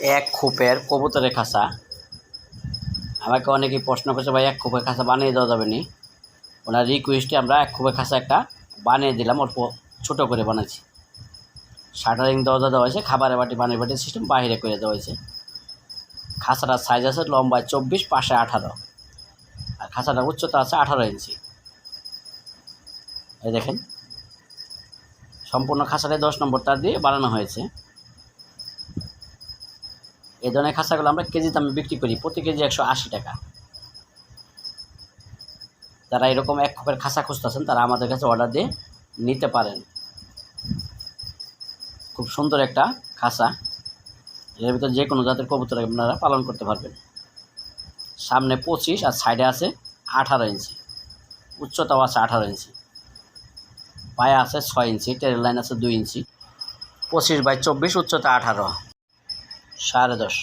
এক খোপের কবুতরের খাঁচা। আমাকে অনেকেই প্রশ্ন করছে, ভাই এক খোপের খাঁচা বানিয়ে দেওয়া যাবে নি? ওনার রিকোয়েস্টে আমরা এক খোপের খাঁচা একটা বানিয়ে দিলাম, অল্প ছোটো করে বানাচ্ছি। শাটারিং দরজা দেওয়া হয়েছে, খাবারের বাটি পানির বাটির সিস্টেম বাইরে করে দেওয়া হয়েছে। খাঁচাটার সাইজ আছে লম্বায় 24, পাশে 18, আর খাঁচাটার উচ্চতা আছে 18 ইঞ্চি। এই দেখেন, সম্পূর্ণ খাঁচাটাই 10 নম্বর তার দিয়ে বানানো হয়েছে। এই ধরনের খাঁচাগুলো আমরা কেজি দামে বিক্রি করি, প্রতি কেজি 180 টাকা। যারা এরকম এক খোপের খাঁচা খুঁজতেছেন তারা আমাদের কাছে অর্ডার দিয়ে নিতে পারেন। খুব সুন্দর একটা খাঁচা, এর ভিতরে যে কোনো জাতের কবুতর আপনারা পালন করতে পারবেন। সামনে 25 আর সাইডে আছে 18 ইঞ্চি, উচ্চতাও আছে 18 ইঞ্চি, পায়ে আছে 6 ইঞ্চি, টেরের লাইন আছে 2 ইঞ্চি। 25 বাই 24, উচ্চতা 18, 10.5।